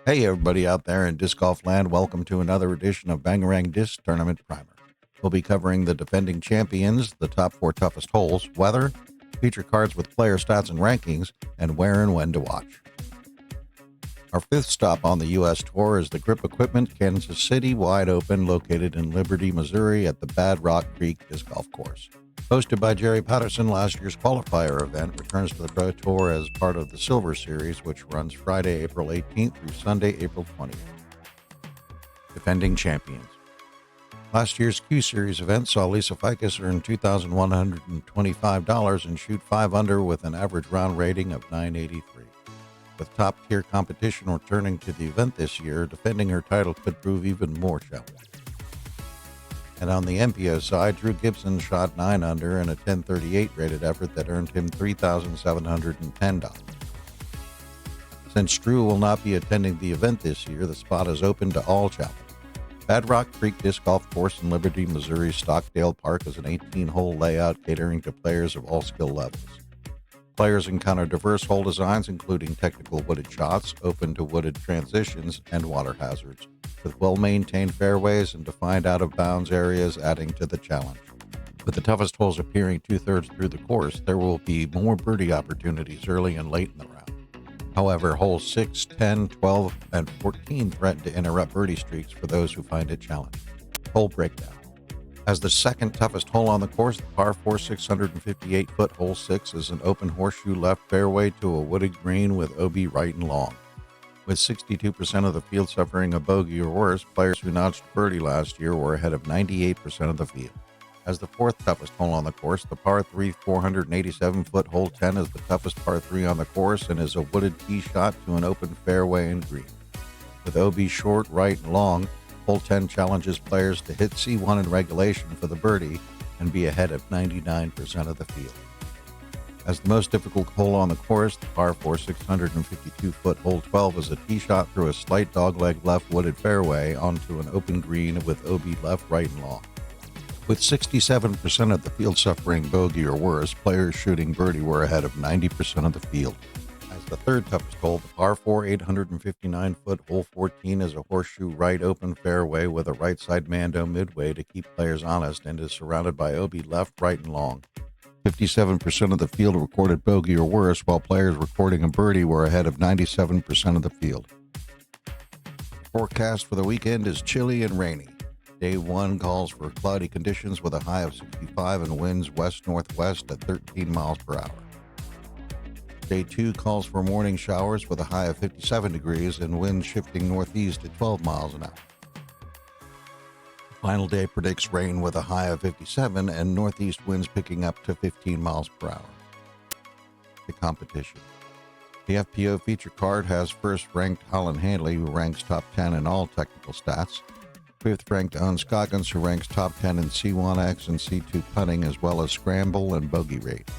Hey, everybody out there in disc golf land, welcome to another edition of Bangarang Disc Tournament Primer. We'll be covering the defending champions, the top 4 toughest holes, weather, feature cards with player stats and rankings, and where and when to watch. Our 5th stop on the U.S. Tour is the Grip Equipment Kansas City Wide Open, located in Liberty, Missouri at the Bad Rock Creek Disc Golf Course. Hosted by Jerry Patterson, last year's qualifier event returns to the Pro Tour as part of the Silver Series, which runs Friday, April 18th through Sunday, April 20th. Defending champions. Last year's Q Series event saw Lisa Ficus earn $2,125 and shoot 5 under with an average round rating of 983. With top-tier competition returning to the event this year, defending her title could prove even more challenging. And on the MPO side, Drew Gibson shot 9 under in a 1038 rated effort that earned him $3,710. Since Drew will not be attending the event this year, the spot is open to all challengers. Bad Rock Creek Disc Golf Course in Liberty, Missouri Stockdale Park is an 18-hole layout catering to players of all skill levels. Players encounter diverse hole designs, including technical wooded shots, open to wooded transitions, and water hazards, with well-maintained fairways and defined out-of-bounds areas adding to the challenge. With the toughest holes appearing two-thirds through the course, there will be more birdie opportunities early and late in the round. However, holes 6, 10, 12, and 14 threaten to interrupt birdie streaks for those who find it challenging. Hole breakdown. As the second toughest hole on the course, the par 4 658-foot hole 6 is an open horseshoe left fairway to a wooded green with OB right and long. With 62% of the field suffering a bogey or worse, players who notched birdie last year were ahead of 98% of the field. As the fourth toughest hole on the course, the par 3 487-foot hole 10 is the toughest par 3 on the course and is a wooded tee shot to an open fairway and green. With OB short, right, and long, hole 10 challenges players to hit C1 in regulation for the birdie and be ahead of 99% of the field. As the most difficult hole on the course, the par 4 652-foot hole 12 is a tee shot through a slight dogleg left wooded fairway onto an open green with OB left, right, and long. With 67% of the field suffering bogey or worse, players shooting birdie were ahead of 90% of the field. As the third toughest hole, the par 4 859-foot hole 14 is a horseshoe right open fairway with a right side mando midway to keep players honest and is surrounded by OB left, right, and long. 57% of the field recorded bogey or worse, while players recording a birdie were ahead of 97% of the field. Forecast for the weekend is chilly and rainy. Day 1 calls for cloudy conditions with a high of 65 and winds west-northwest at 13 miles per hour. Day 2 calls for morning showers with a high of 57 degrees and winds shifting northeast at 12 miles an hour. The final day predicts rain with a high of 57 and northeast winds picking up to 15 miles per hour. The competition. The FPO feature card has first-ranked Holland Hanley, who ranks top 10 in all technical stats. 5th-ranked Owen Scoggins, who ranks top 10 in C1X and C2 putting, as well as scramble and bogey rate.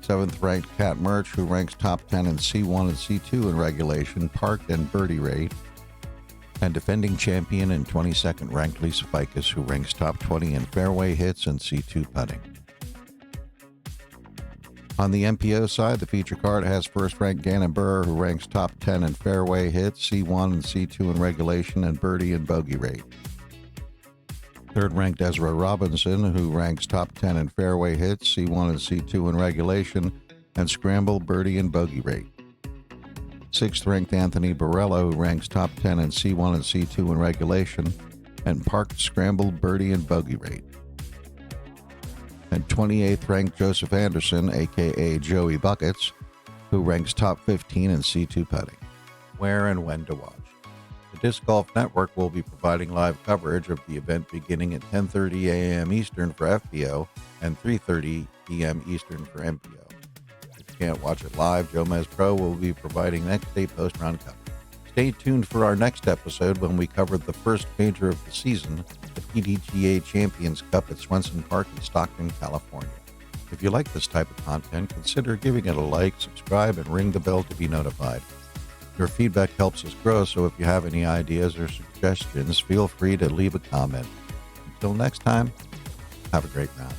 7th-ranked Kat Murch, who ranks top 10 in C1 and C2 in regulation, parked, and birdie rate. And defending champion and 22nd-ranked Lisa Ficus, who ranks top 20 in fairway hits and C2 putting. On the MPO side, the feature card has first-ranked Gannon Burr, who ranks top 10 in fairway hits, C1 and C2 in regulation, and birdie and bogey rate. 3rd-ranked Ezra Robinson, who ranks top 10 in fairway hits, C1 and C2 in regulation, and scramble, birdie, and bogey rate. 6th-ranked Anthony Borello, who ranks top 10 in C1 and C2 in regulation, and parked, scramble, birdie, and bogey rate. And 28th-ranked Joseph Anderson, a.k.a. Joey Buckets, who ranks top 15 in C2 putting. Where and when to watch. The Disc Golf Network will be providing live coverage of the event beginning at 10:30 a.m. Eastern for FPO and 3:30 p.m. Eastern for MPO. If you can't watch it live, Joe Mez Pro will be providing next-day post-round coverage. Stay tuned for our next episode when we cover the first major of the season, the PDGA Champions Cup at Swenson Park in Stockton, California. If you like this type of content, consider giving it a like, subscribe, and ring the bell to be notified. Your feedback helps us grow, so if you have any ideas or suggestions, feel free to leave a comment. Until next time, have a great round.